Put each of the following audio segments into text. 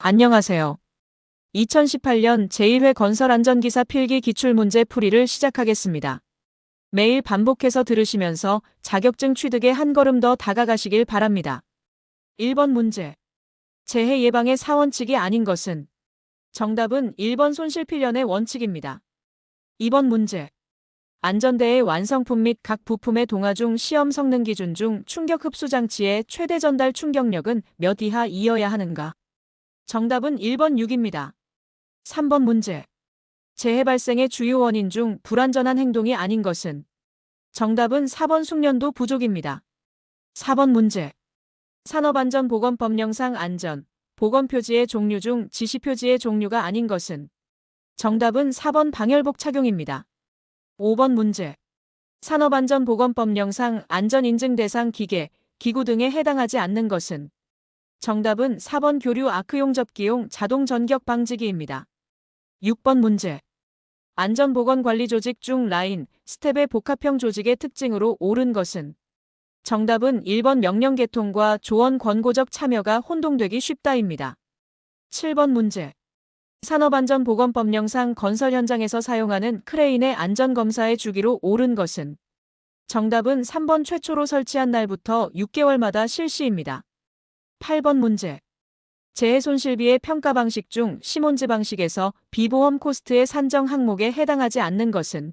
안녕하세요. 2018년 제1회 건설안전기사 필기 기출문제 풀이를 시작하겠습니다. 매일 반복해서 들으시면서 자격증 취득에 한 걸음 더 다가가시길 바랍니다. 1번 문제. 재해 예방의 사원칙이 아닌 것은? 정답은 1번 손실필연의 원칙입니다. 2번 문제. 안전대의 완성품 및 각 부품의 동화 중 시험 성능 기준 중 충격 흡수 장치의 최대 전달 충격력은 몇 이하이어야 하는가? 정답은 1번 6입니다. 3번 문제. 재해 발생의 주요 원인 중 불안전한 행동이 아닌 것은? 정답은 4번 숙련도 부족입니다. 4번 문제. 산업안전보건법령상 안전, 보건표지의 종류 중 지시표지의 종류가 아닌 것은? 정답은 4번 방열복 착용입니다. 5번 문제. 산업안전보건법령상 안전인증 대상 기계, 기구 등에 해당하지 않는 것은? 정답은 4번 교류 아크용 접기용 자동 전격 방지기입니다. 6번 문제. 안전보건관리조직 중 라인, 스텝의 복합형 조직의 특징으로 옳은 것은? 정답은 1번 명령 개통과 조언 권고적 참여가 혼동되기 쉽다입니다. 7번 문제. 산업안전보건법령상 건설 현장에서 사용하는 크레인의 안전검사의 주기로 옳은 것은? 정답은 3번 최초로 설치한 날부터 6개월마다 실시입니다. 8번 문제. 재해 손실비의 평가 방식 중 시몬즈 방식에서 비보험 코스트의 산정 항목에 해당하지 않는 것은?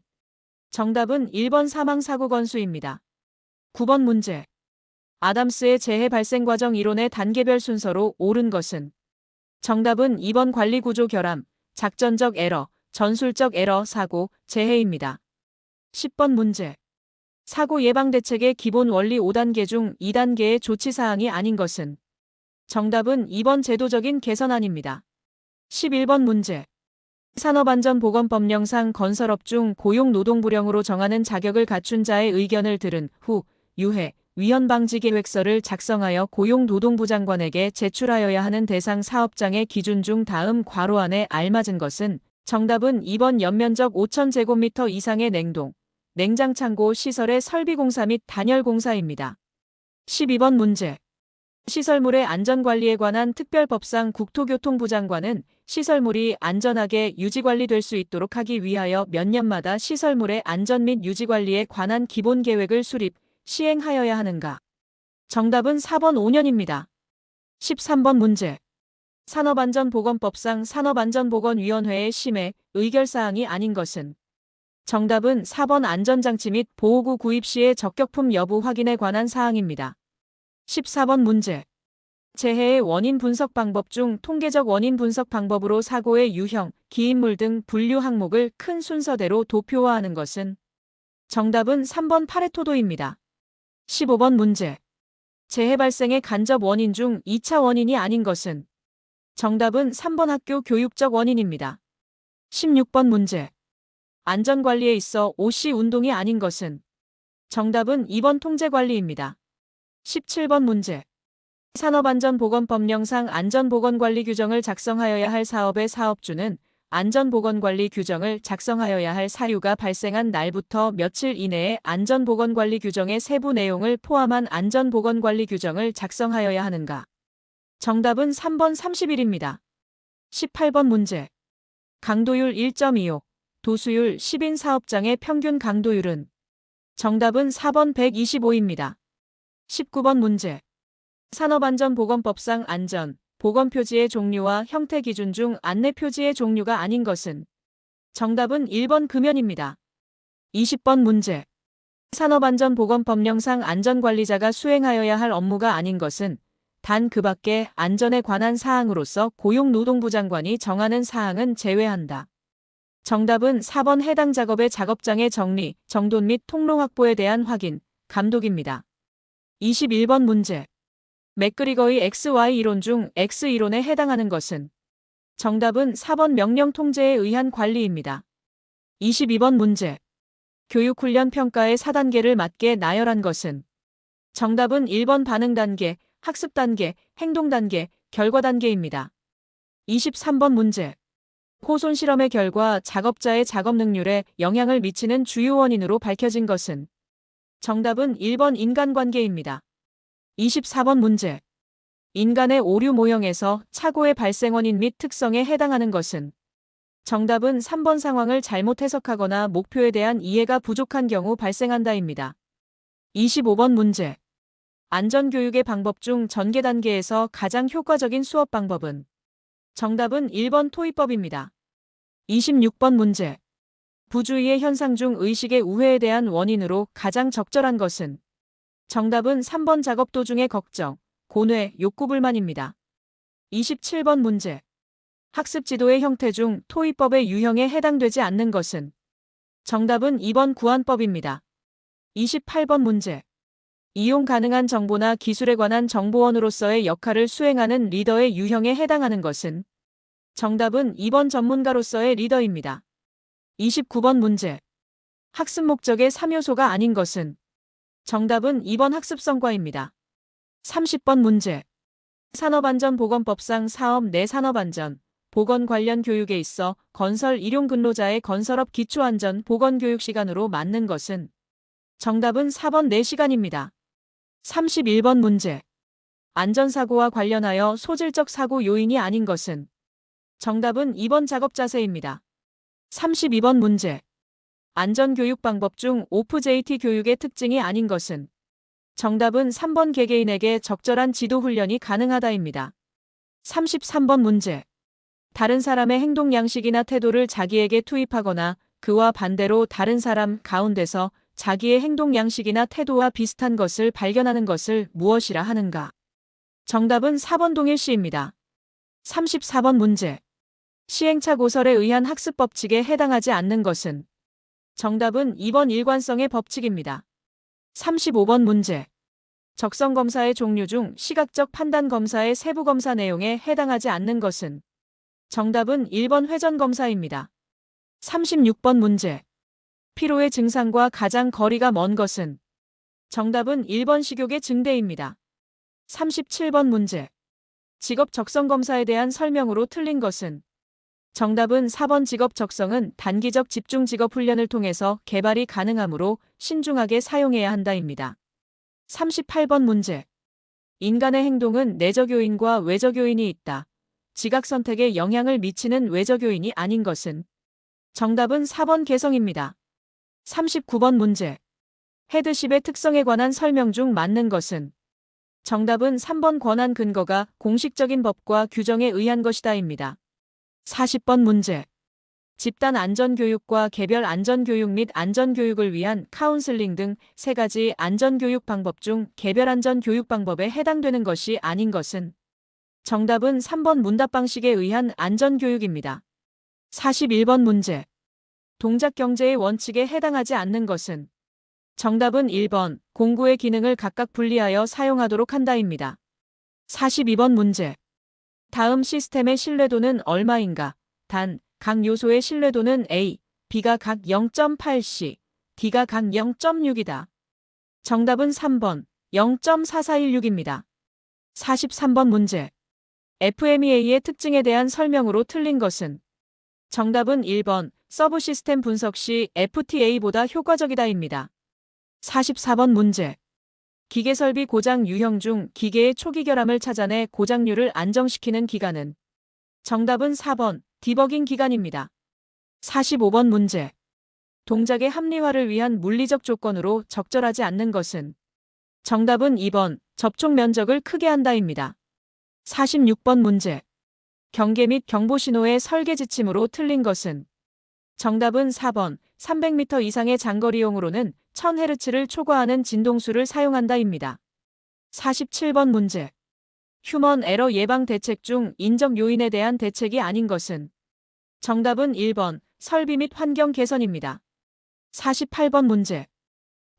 정답은 1번 사망사고 건수입니다. 9번 문제. 아담스의 재해 발생 과정 이론의 단계별 순서로 옳은 것은? 정답은 2번 관리구조 결함, 작전적 에러, 전술적 에러, 사고, 재해입니다. 10번 문제. 사고 예방 대책의 기본 원리 5단계 중 2단계의 조치사항이 아닌 것은? 정답은 2번 제도적인 개선안입니다. 11번 문제. 산업안전보건법령상 건설업 중 고용노동부령으로 정하는 자격을 갖춘 자의 의견을 들은 후 유해, 위헌방지계획서를 작성하여 고용노동부 장관에게 제출하여야 하는 대상 사업장의 기준 중 다음 괄호 안에 알맞은 것은? 정답은 2번 연면적 5,000제곱미터 이상의 냉동, 냉장창고 시설의 설비공사 및 단열공사입니다. 12번 문제. 시설물의 안전관리에 관한 특별법상 국토교통부 장관은 시설물이 안전하게 유지관리될 수 있도록 하기 위하여 몇 년마다 시설물의 안전 및 유지관리에 관한 기본계획을 수립, 시행하여야 하는가? 정답은 4번 5년입니다. 13번 문제. 산업안전보건법상 산업안전보건위원회의 심의, 의결사항이 아닌 것은? 정답은 4번 안전장치 및 보호구 구입 시의 적격품 여부 확인에 관한 사항입니다. 14번 문제. 재해의 원인 분석 방법 중 통계적 원인 분석 방법으로 사고의 유형, 기인물 등 분류 항목을 큰 순서대로 도표화하는 것은? 정답은 3번 파레토도입니다. 15번 문제. 재해 발생의 간접 원인 중 2차 원인이 아닌 것은? 정답은 3번 학교 교육적 원인입니다. 16번 문제. 안전관리에 있어 OC 운동이 아닌 것은? 정답은 2번 통제관리입니다. 17번 문제. 산업안전보건법령상 안전보건관리 규정을 작성하여야 할 사업의 사업주는 안전보건관리 규정을 작성하여야 할 사유가 발생한 날부터 며칠 이내에 안전보건관리 규정의 세부 내용을 포함한 안전보건관리 규정을 작성하여야 하는가? 정답은 3번 30일입니다. 18번 문제. 강도율 1.25, 도수율 10인 사업장의 평균 강도율은? 정답은 4번 125입니다. 19번 문제. 산업안전보건법상 안전, 보건표지의 종류와 형태 기준 중 안내표지의 종류가 아닌 것은? 정답은 1번 금연입니다. 20번 문제. 산업안전보건법령상 안전관리자가 수행하여야 할 업무가 아닌 것은? 단 그 밖에 안전에 관한 사항으로서 고용노동부 장관이 정하는 사항은 제외한다. 정답은 4번 해당 작업의 작업장의 정리, 정돈 및 통로 확보에 대한 확인, 감독입니다. 21번 문제. 맥그리거의 XY 이론 중 X 이론에 해당하는 것은? 정답은 4번 명령 통제에 의한 관리입니다. 22번 문제. 교육훈련 평가의 4단계를 맞게 나열한 것은? 정답은 1번 반응 단계, 학습 단계, 행동 단계, 결과 단계입니다. 23번 문제. 호손 실험의 결과 작업자의 작업 능률에 영향을 미치는 주요 원인으로 밝혀진 것은? 정답은 1번 인간관계입니다. 24번 문제. 인간의 오류 모형에서 착오의 발생 원인 및 특성에 해당하는 것은 정답은 3번 상황을 잘못 해석하거나 목표에 대한 이해가 부족한 경우 발생한다입니다. 25번 문제. 안전교육의 방법 중 전개 단계에서 가장 효과적인 수업 방법은 정답은 1번 토의법입니다. 26번 문제. 부주의의 현상 중 의식의 우회에 대한 원인으로 가장 적절한 것은 정답은 3번 작업 도중의 걱정, 고뇌, 욕구불만입니다. 27번 문제. 학습 지도의 형태 중 토의법의 유형에 해당되지 않는 것은 정답은 2번 구안법입니다. 28번 문제. 이용 가능한 정보나 기술에 관한 정보원으로서의 역할을 수행하는 리더의 유형에 해당하는 것은 정답은 2번 전문가로서의 리더입니다. 29번 문제. 학습 목적의 3요소가 아닌 것은 정답은 2번 학습성과입니다. 30번 문제. 산업안전보건법상 사업 내 산업안전, 보건 관련 교육에 있어 건설 일용 근로자의 건설업 기초안전 보건교육 시간으로 맞는 것은 정답은 4번 4시간입니다. 31번 문제. 안전사고와 관련하여 소질적 사고 요인이 아닌 것은 정답은 2번 작업자세입니다. 32번 문제. 안전교육 방법 중 OFJT 교육의 특징이 아닌 것은 정답은 3번 개개인에게 적절한 지도 훈련이 가능하다입니다. 33번 문제. 다른 사람의 행동 양식이나 태도를 자기에게 투입하거나 그와 반대로 다른 사람 가운데서 자기의 행동 양식이나 태도와 비슷한 것을 발견하는 것을 무엇이라 하는가? 정답은 4번 동일시입니다. 34번 문제. 시행착 오설에 의한 학습 법칙에 해당하지 않는 것은 정답은 2번 일관성의 법칙입니다. 35번 문제. 적성 검사의 종류 중 시각적 판단 검사의 세부 검사 내용에 해당하지 않는 것은 정답은 1번 회전 검사입니다. 36번 문제. 피로의 증상과 가장 거리가 먼 것은 정답은 1번 식욕의 증대입니다. 37번 문제. 직업 적성 검사에 대한 설명으로 틀린 것은 정답은 4번 직업 적성은 단기적 집중 직업 훈련을 통해서 개발이 가능하므로 신중하게 사용해야 한다입니다. 38번 문제. 인간의 행동은 내적 요인과 외적 요인이 있다. 지각 선택에 영향을 미치는 외적 요인이 아닌 것은 정답은 4번 개성입니다. 39번 문제. 헤드십의 특성에 관한 설명 중 맞는 것은 정답은 3번 권한 근거가 공식적인 법과 규정에 의한 것이다입니다. 40번 문제. 집단 안전교육과 개별 안전교육 및 안전교육을 위한 카운슬링 등 세 가지 안전교육 방법 중 개별 안전교육 방법에 해당되는 것이 아닌 것은 정답은 3번 문답 방식에 의한 안전교육입니다. 41번 문제. 동작 경제의 원칙에 해당하지 않는 것은 정답은 1번 공구의 기능을 각각 분리하여 사용하도록 한다입니다. 42번 문제. 다음 시스템의 신뢰도는 얼마인가? 단, 각 요소의 신뢰도는 A, B가 각 0.8C, D가 각 0.6이다. 정답은 3번 0.4416입니다. 43번 문제. FMEA의 특징에 대한 설명으로 틀린 것은 정답은 1번 서브 시스템 분석 시 FTA보다 효과적이다입니다. 44번 문제. 기계설비 고장 유형 중 기계의 초기 결함을 찾아내 고장률을 안정시키는 기간은 정답은 4번 디버깅 기간입니다. 45번 문제. 동작의 합리화를 위한 물리적 조건으로 적절하지 않는 것은 정답은 2번 접촉 면적을 크게 한다입니다. 46번 문제. 경계 및 경보 신호의 설계 지침으로 틀린 것은 정답은 4번 300m 이상의 장거리용으로는 1000Hz를 초과하는 진동수를 사용한다입니다. 47번 문제. 휴먼 에러 예방 대책 중 인적 요인에 대한 대책이 아닌 것은 정답은 1번 설비 및 환경 개선입니다. 48번 문제.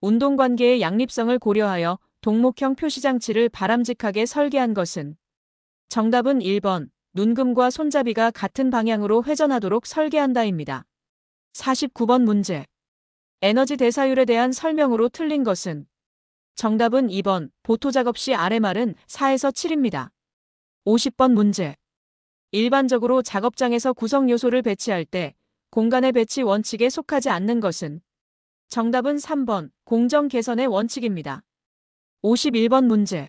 운동관계의 양립성을 고려하여 동목형 표시장치를 바람직하게 설계한 것은 정답은 1번 눈금과 손잡이가 같은 방향으로 회전하도록 설계한다입니다. 49번 문제. 에너지 대사율에 대한 설명으로 틀린 것은 정답은 2번 보토 작업 시 RMR은 4에서 7입니다. 50번 문제. 일반적으로 작업장에서 구성 요소를 배치할 때 공간의 배치 원칙에 속하지 않는 것은 정답은 3번 공정 개선의 원칙입니다. 51번 문제.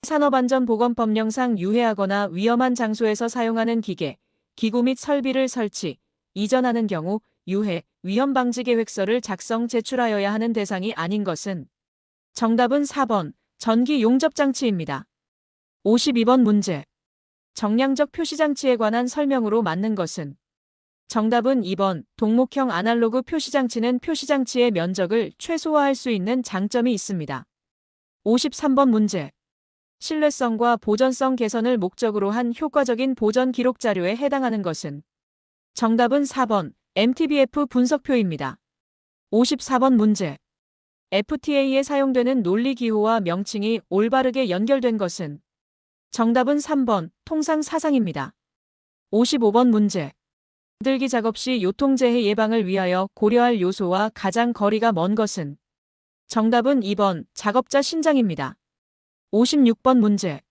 산업안전보건법령상 유해하거나 위험한 장소에서 사용하는 기계, 기구 및 설비를 설치, 이전하는 경우 유해, 위험 방지 계획서를 작성 제출하여야 하는 대상이 아닌 것은 정답은 4번 전기 용접 장치입니다. 52번 문제. 정량적 표시장치에 관한 설명으로 맞는 것은 정답은 2번 동목형 아날로그 표시장치는 표시장치의 면적을 최소화할 수 있는 장점이 있습니다. 53번 문제. 신뢰성과 보전성 개선을 목적으로 한 효과적인 보전 기록 자료에 해당하는 것은 정답은 4번 MTBF 분석표입니다. 54번 문제. FTA에 사용되는 논리기호와 명칭이 올바르게 연결된 것은 정답은 3번 통상 사상입니다. 55번 문제. 만들기 작업 시 요통재해 예방을 위하여 고려할 요소와 가장 거리가 먼 것은 정답은 2번 작업자 신장입니다. 56번 문제.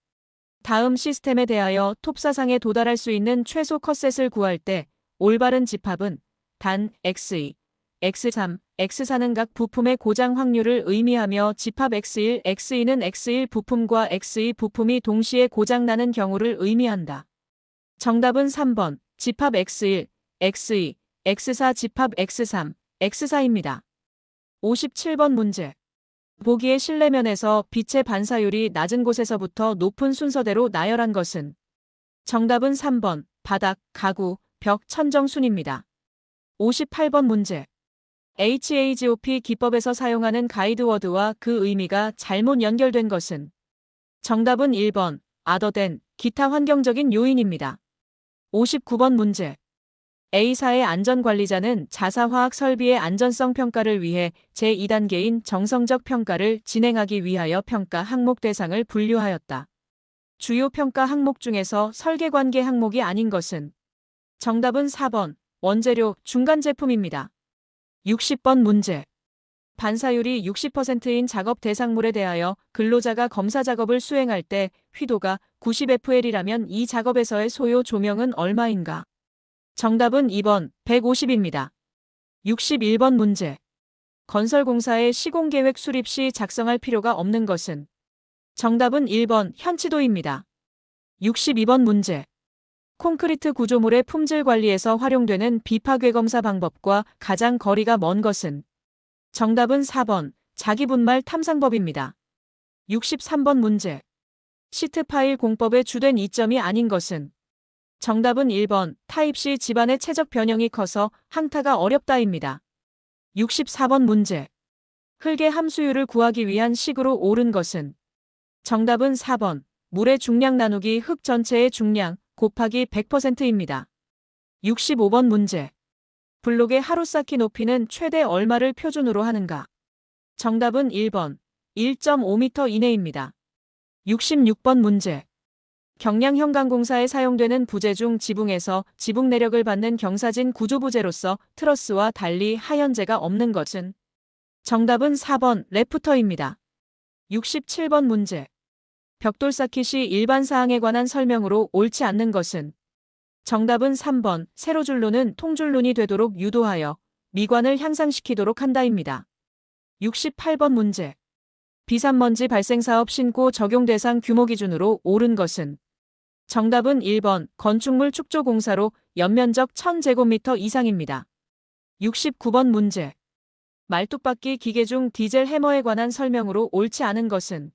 다음 시스템에 대하여 톱사상에 도달할 수 있는 최소 컷셋을 구할 때 올바른 집합은 단 X2, X3, X4는 각 부품의 고장 확률을 의미하며 집합 X1, X2는 X1 부품과 X2 부품이 동시에 고장나는 경우를 의미한다. 정답은 3번 집합 X1, X2, X4 집합 X3, X4입니다. 57번 문제. 보기의 실내면에서 빛의 반사율이 낮은 곳에서부터 높은 순서대로 나열한 것은 정답은 3번 바닥, 가구, 벽, 천정 순입니다. 58번 문제. HAGOP 기법에서 사용하는 가이드워드와 그 의미가 잘못 연결된 것은 정답은 1번 other than, 기타 환경적인 요인입니다. 59번 문제. A사의 안전관리자는 자사화학 설비의 안전성 평가를 위해 제2단계인 정성적 평가를 진행하기 위하여 평가 항목 대상을 분류하였다. 주요 평가 항목 중에서 설계관계 항목이 아닌 것은 정답은 4번 원재료 중간 제품입니다. 60번 문제. 반사율이 60%인 작업 대상물에 대하여 근로자가 검사 작업을 수행할 때 휘도가 90fL이라면 이 작업에서의 소요 조명은 얼마인가? 정답은 2번 150입니다. 61번 문제. 건설공사의 시공계획 수립 시 작성할 필요가 없는 것은 정답은 1번 현치도입니다. 62번 문제. 콘크리트 구조물의 품질 관리에서 활용되는 비파괴 검사 방법과 가장 거리가 먼 것은 정답은 4번 자기분말 탐상법입니다. 63번 문제. 시트 파일 공법의 주된 이점이 아닌 것은 정답은 1번 타입C 집안의 체적 변형이 커서 항타가 어렵다입니다. 64번 문제. 흙의 함수율을 구하기 위한 식으로 옳은 것은 정답은 4번 물의 중량 나누기 흙 전체의 중량 곱하기 100%입니다. 65번 문제. 블록의 하루 쌓기 높이는 최대 얼마를 표준으로 하는가? 정답은 1번 1.5m 이내입니다. 66번 문제. 경량형광공사에 사용되는 부재 중 지붕에서 지붕 내력을 받는 경사진 구조부재로서 트러스와 달리 하연재가 없는 것은 정답은 4번 래프터입니다. 67번 문제. 벽돌 쌓기 시 일반 사항에 관한 설명으로 옳지 않는 것은 정답은 3번 세로줄눈은 통줄눈이 되도록 유도하여 미관을 향상시키도록 한다입니다. 68번 문제. 비산먼지 발생 사업 신고 적용 대상 규모 기준으로 옳은 것은 정답은 1번 건축물 축조공사로 연면적 1000제곱미터 이상입니다. 69번 문제. 말뚝박기 기계 중 디젤 해머에 관한 설명으로 옳지 않은 것은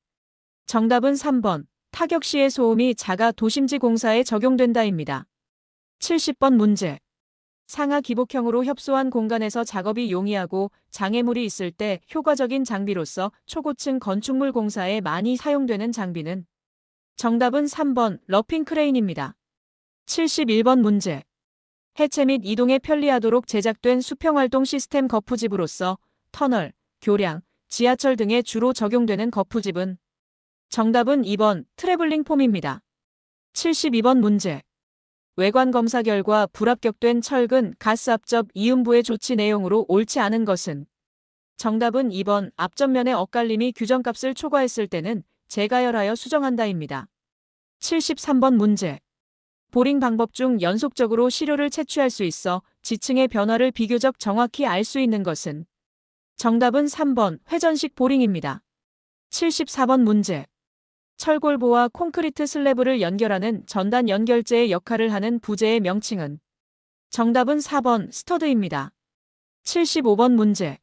정답은 3번 타격 시의 소음이 자가 도심지 공사에 적용된다입니다. 70번 문제. 상하 기복형으로 협소한 공간에서 작업이 용이하고 장애물이 있을 때 효과적인 장비로서 초고층 건축물 공사에 많이 사용되는 장비는 정답은 3번 러핑 크레인입니다. 71번 문제. 해체 및 이동에 편리하도록 제작된 수평활동 시스템 거푸집으로서 터널, 교량, 지하철 등에 주로 적용되는 거푸집은 정답은 2번 트래블링 폼입니다. 72번 문제. 외관 검사 결과 불합격된 철근 가스 앞접 이음부의 조치 내용으로 옳지 않은 것은 정답은 2번 앞접면의 엇갈림이 규정값을 초과했을 때는 재가열하여 수정한다입니다. 73번 문제. 보링 방법 중 연속적으로 시료를 채취할 수 있어 지층의 변화를 비교적 정확히 알 수 있는 것은 정답은 3번 회전식 보링입니다. 74번 문제. 철골보와 콘크리트 슬래브를 연결하는 전단 연결재의 역할을 하는 부재의 명칭은? 정답은 4번 스터드입니다. 75번 문제.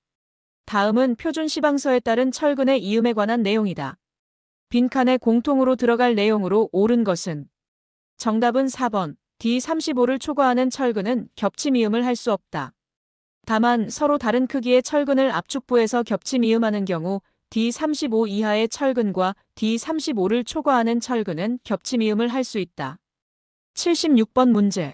다음은 표준 시방서에 따른 철근의 이음에 관한 내용이다. 빈칸에 공통으로 들어갈 내용으로 옳은 것은? 정답은 4번. D35를 초과하는 철근은 겹침이음을 할 수 없다. 다만 서로 다른 크기의 철근을 압축부에서 겹침이음하는 경우 D35 이하의 철근과 D35를 초과하는 철근은 겹침이음을 할 수 있다. 76번 문제.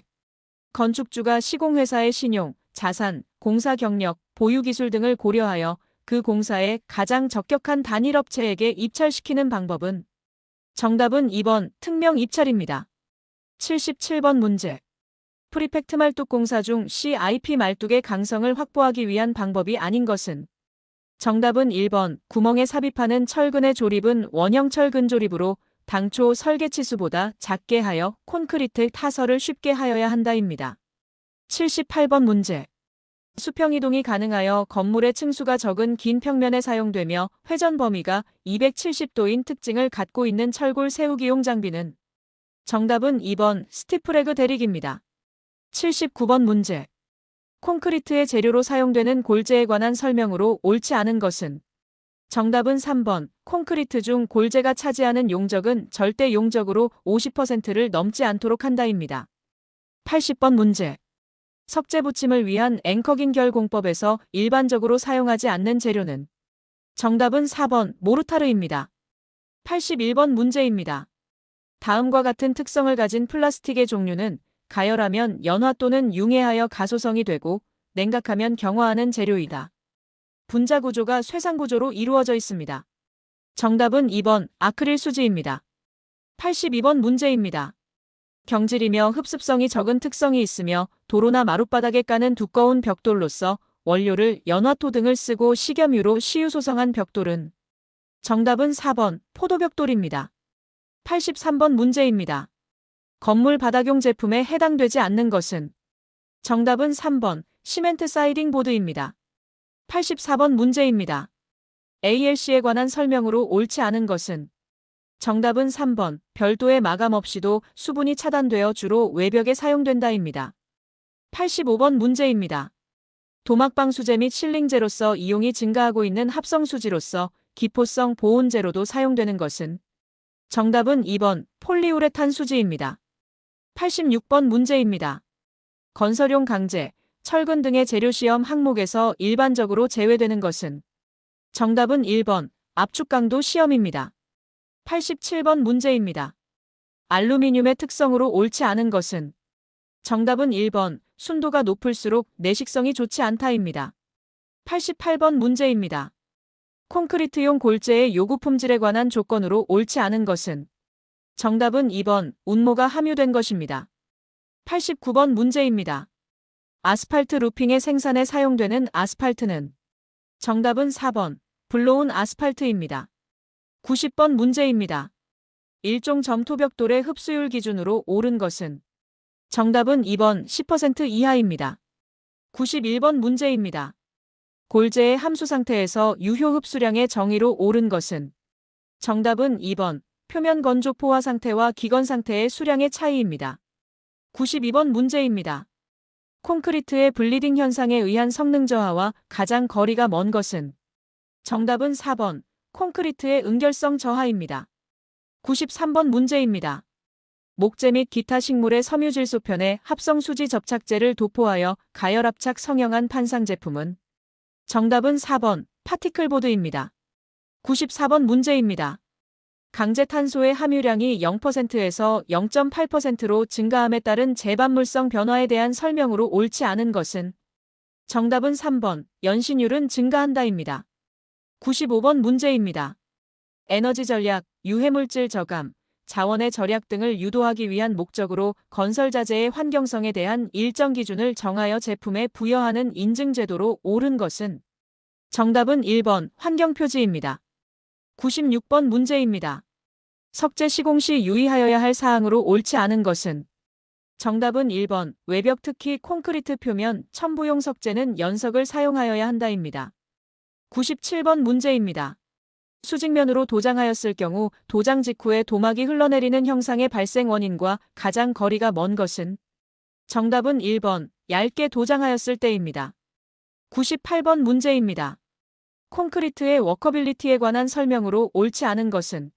건축주가 시공회사의 신용, 자산, 공사 경력, 보유 기술 등을 고려하여 그 공사에 가장 적격한 단일업체에게 입찰시키는 방법은? 정답은 2번 특명 입찰입니다. 77번 문제. 프리팩트 말뚝 공사 중 CIP 말뚝의 강성을 확보하기 위한 방법이 아닌 것은? 정답은 1번 구멍에 삽입하는 철근의 조립은 원형 철근 조립으로 당초 설계 치수보다 작게 하여 콘크리트 타설을 쉽게 하여야 한다입니다. 78번 문제. 수평 이동이 가능하여 건물의 층수가 적은 긴 평면에 사용되며 회전 범위가 270도인 특징을 갖고 있는 철골 세우기용 장비는? 정답은 2번 스티프레그 대릭입니다. 79번 문제. 콘크리트의 재료로 사용되는 골재에 관한 설명으로 옳지 않은 것은? 정답은 3번 콘크리트 중 골재가 차지하는 용적은 절대 용적으로 50%를 넘지 않도록 한다입니다. 80번 문제. 석재 붙임을 위한 앵커긴 결 공법에서 일반적으로 사용하지 않는 재료는? 정답은 4번 모르타르입니다. 81번 문제입니다. 다음과 같은 특성을 가진 플라스틱의 종류는 가열하면 연화 또는 융해하여 가소성이 되고 냉각하면 경화하는 재료이다. 분자 구조가 쇠상 구조로 이루어져 있습니다. 정답은 2번 아크릴 수지입니다. 82번 문제입니다. 경질이며 흡습성이 적은 특성이 있으며 도로나 마룻바닥에 까는 두꺼운 벽돌로서 원료를 연화토 등을 쓰고 식염유로 시유소성한 벽돌은? 정답은 4번 포도벽돌입니다. 83번 문제입니다. 건물 바닥용 제품에 해당되지 않는 것은? 정답은 3번 시멘트 사이딩 보드입니다. 84번 문제입니다. ALC에 관한 설명으로 옳지 않은 것은? 정답은 3번 별도의 마감 없이도 수분이 차단되어 주로 외벽에 사용된다입니다. 85번 문제입니다. 도막방수제 및 실링제로서 이용이 증가하고 있는 합성수지로서 기포성 보온제로도 사용되는 것은? 정답은 2번 폴리우레탄 수지입니다. 86번 문제입니다. 건설용 강제, 철근 등의 재료시험 항목에서 일반적으로 제외되는 것은? 정답은 1번 압축강도 시험입니다. 87번 문제입니다. 알루미늄의 특성으로 옳지 않은 것은? 정답은 1번 순도가 높을수록 내식성이 좋지 않다입니다. 88번 문제입니다. 콘크리트용 골재의 요구 품질에 관한 조건으로 옳지 않은 것은? 정답은 2번 운모가 함유된 것입니다. 89번 문제입니다. 아스팔트 루핑의 생산에 사용되는 아스팔트는? 정답은 4번 블로운 아스팔트입니다. 90번 문제입니다. 일종 점토벽돌의 흡수율 기준으로 옳은 것은? 정답은 2번 10% 이하입니다. 91번 문제입니다. 골재의 함수 상태에서 유효 흡수량의 정의로 옳은 것은? 정답은 2번 표면 건조 포화 상태와 기건 상태의 수량의 차이입니다. 92번 문제입니다. 콘크리트의 블리딩 현상에 의한 성능 저하와 가장 거리가 먼 것은? 정답은 4번 콘크리트의 응결성 저하입니다. 93번 문제입니다. 목재 및 기타 식물의 섬유질소편에 합성수지 접착제를 도포하여 가열압착 성형한 판상 제품은? 정답은 4번 파티클보드입니다. 94번 문제입니다. 강제탄소의 함유량이 0%에서 0.8%로 증가함에 따른 재반물성 변화에 대한 설명으로 옳지 않은 것은? 정답은 3번 연신율은 증가한다입니다. 95번 문제입니다. 에너지 전략, 유해물질 저감, 자원의 절약 등을 유도하기 위한 목적으로 건설자재의 환경성에 대한 일정 기준을 정하여 제품에 부여하는 인증제도로 옳은 것은? 정답은 1번 환경표지입니다. 96번 문제입니다. 석재 시공 시 유의하여야 할 사항으로 옳지 않은 것은? 정답은 1번 외벽 특히 콘크리트 표면 첨부용 석재는 연석을 사용하여야 한다입니다. 97번 문제입니다. 수직면으로 도장하였을 경우 도장 직후에 도막이 흘러내리는 형상의 발생 원인과 가장 거리가 먼 것은 정답은 1번 얇게 도장하였을 때입니다. 98번 문제입니다. 콘크리트의 워커빌리티에 관한 설명으로 옳지 않은 것은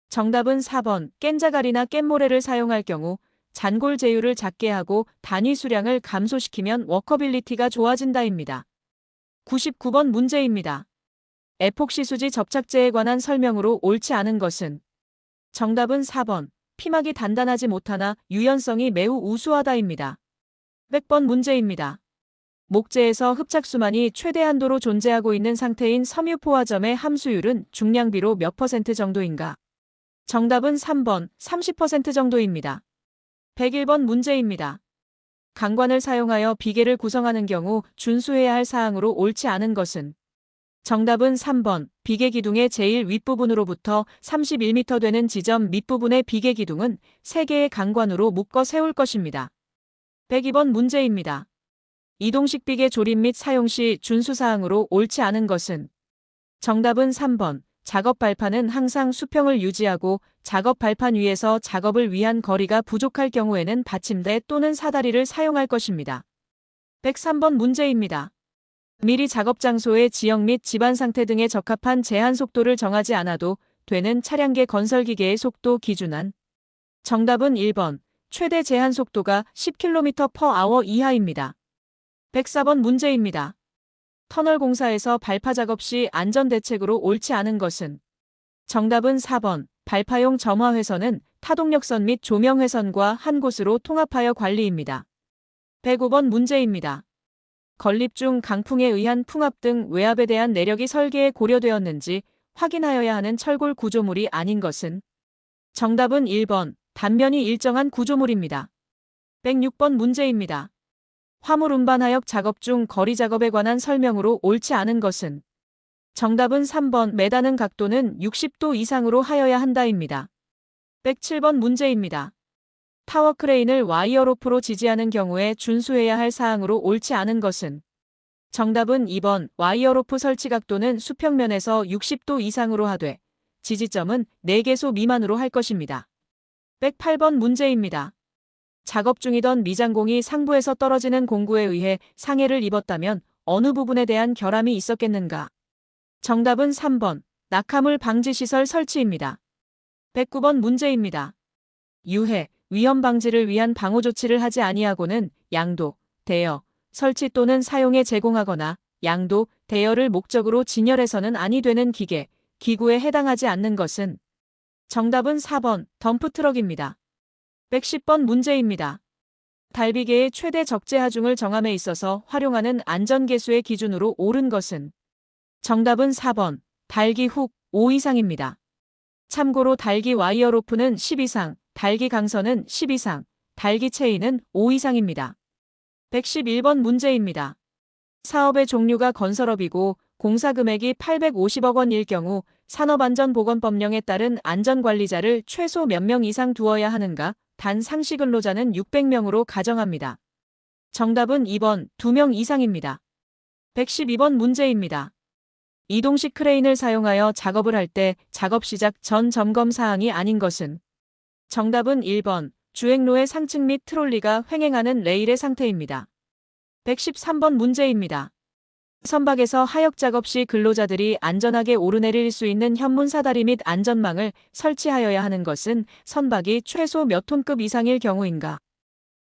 정답은 4번 깬자갈이나 깻모래를 사용할 경우 잔골 제유를 작게 하고 단위 수량을 감소시키면 워커빌리티가 좋아진다입니다. 99번 문제입니다. 에폭시 수지 접착제에 관한 설명으로 옳지 않은 것은 정답은 4번 피막이 단단하지 못하나 유연성이 매우 우수하다입니다. 100번 문제입니다. 목재에서 흡착수만이 최대 한도로 존재하고 있는 상태인 섬유포화점의 함수율은 중량비로 몇 % 정도인가? 정답은 3번 30% 정도입니다. 101번 문제입니다. 강관을 사용하여 비계를 구성하는 경우 준수해야 할 사항으로 옳지 않은 것은 정답은 3번 비계 기둥의 제일 윗부분으로부터 31m 되는 지점 밑부분의 비계 기둥은 3개의 강관으로 묶어 세울 것입니다. 102번 문제입니다. 이동식 비계 조립 및 사용 시 준수사항으로 옳지 않은 것은 정답은 3번 작업 발판은 항상 수평을 유지하고 작업 발판 위에서 작업을 위한 거리가 부족할 경우에는 받침대 또는 사다리를 사용할 것입니다. 103번 문제입니다. 미리 작업 장소의 지형 및 집안 상태 등에 적합한 제한 속도를 정하지 않아도 되는 차량계 건설기계의 속도 기준안. 정답은 1번 최대 제한 속도가 10km/h 이하입니다. 104번 문제입니다. 터널 공사에서 발파 작업 시 안전대책으로 옳지 않은 것은 정답은 4번 발파용 점화회선은 타동력선 및 조명회선과 한 곳으로 통합하여 관리입니다. 105번 문제입니다. 건립 중 강풍에 의한 풍압 등 외압에 대한 내력이 설계에 고려되었는지 확인하여야 하는 철골 구조물이 아닌 것은 정답은 1번 단면이 일정한 구조물입니다. 106번 문제입니다. 화물 운반하역 작업 중 거리 작업에 관한 설명으로 옳지 않은 것은 정답은 3번 매다는 각도는 60도 이상으로 하여야 한다입니다. 107번 문제입니다. 타워 크레인을 와이어 로프로 지지하는 경우에 준수해야 할 사항으로 옳지 않은 것은 정답은 2번 와이어 로프 설치 각도는 수평면에서 60도 이상으로 하되 지지점은 4개소 미만으로 할 것입니다. 108번 문제입니다. 작업 중이던 미장공이 상부에서 떨어지는 공구에 의해 상해를 입었다면 어느 부분에 대한 결함이 있었겠는가? 정답은 3번 낙하물 방지시설 설치입니다. 109번 문제입니다. 유해, 위험 방지를 위한 방호 조치를 하지 아니하고는 양도, 대여, 설치 또는 사용에 제공하거나 양도, 대여를 목적으로 진열해서는 아니 되는 기계, 기구에 해당하지 않는 것은 정답은 4번 덤프트럭입니다. 110번 문제입니다. 달비계의 최대 적재 하중을 정함에 있어서 활용하는 안전계수의 기준으로 옳은 것은 정답은 4번 달기 훅 5 이상입니다. 참고로 달기 와이어 로프는 10 이상, 달기 강선은 10 이상, 달기 체인은 5 이상입니다. 111번 문제입니다. 사업의 종류가 건설업이고 공사 금액이 850억 원일 경우 산업안전보건법령에 따른 안전관리자를 최소 몇 명 이상 두어야 하는가? 단 상시 근로자는 600명으로 가정합니다. 정답은 2번 2명 이상입니다. 112번 문제입니다. 이동식 크레인을 사용하여 작업을 할 때 작업 시작 전 점검 사항이 아닌 것은 정답은 1번 주행로의 상층 및 트롤리가 횡행하는 레일의 상태입니다. 113번 문제입니다. 선박에서 하역 작업 시 근로자들이 안전하게 오르내릴 수 있는 현문 사다리 및 안전망을 설치하여야 하는 것은 선박이 최소 몇 톤급 이상일 경우인가?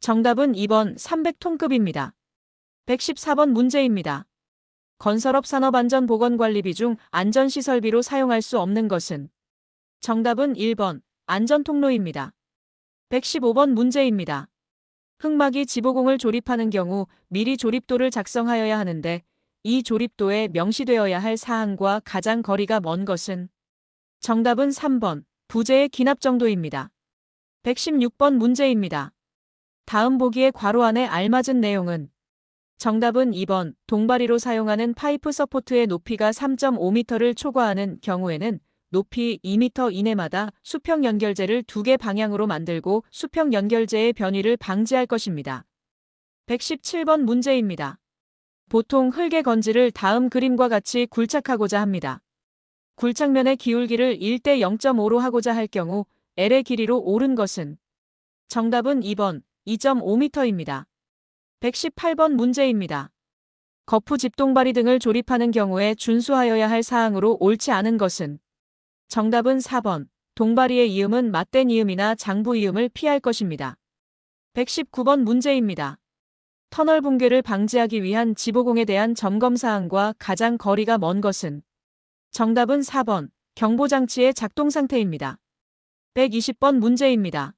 정답은 2번 300톤급입니다. 114번 문제입니다. 건설업 산업안전보건관리비 중 안전시설비로 사용할 수 없는 것은 정답은 1번 안전통로입니다. 115번 문제입니다. 흙막이 지보공을 조립하는 경우 미리 조립도를 작성하여야 하는데 이 조립도에 명시되어야 할 사항과 가장 거리가 먼 것은 정답은 3번 부재의 기납 정도입니다. 116번 문제입니다. 다음 보기의 괄호 안에 알맞은 내용은 정답은 2번 동바리로 사용하는 파이프 서포트의 높이가 3.5m를 초과하는 경우에는 높이 2m 이내마다 수평 연결재를 2개 방향으로 만들고 수평 연결재의 변위를 방지할 것입니다. 117번 문제입니다. 보통 흙의 건지를 다음 그림과 같이 굴착하고자 합니다. 굴착면의 기울기를 1대 0.5로 하고자 할 경우 L의 길이로 옳은 것은 정답은 2번 2.5m입니다. 118번 문제입니다. 거푸 집동바리 등을 조립하는 경우에 준수하여야 할 사항으로 옳지 않은 것은 정답은 4번 동바리의 이음은 맞댄 이음이나 장부 이음을 피할 것입니다. 119번 문제입니다. 터널 붕괴를 방지하기 위한 지보공에 대한 점검 사항과 가장 거리가 먼 것은 정답은 4번 경보장치의 작동 상태입니다. 120번 문제입니다.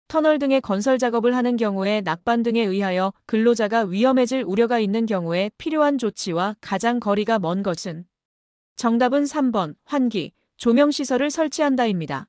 터널 등의 건설 작업을 하는 경우에 낙반 등에 의하여 근로자가 위험해질 우려가 있는 경우에 필요한 조치와 가장 거리가 먼 것은 정답은 3번 환기, 조명시설을 설치한다입니다.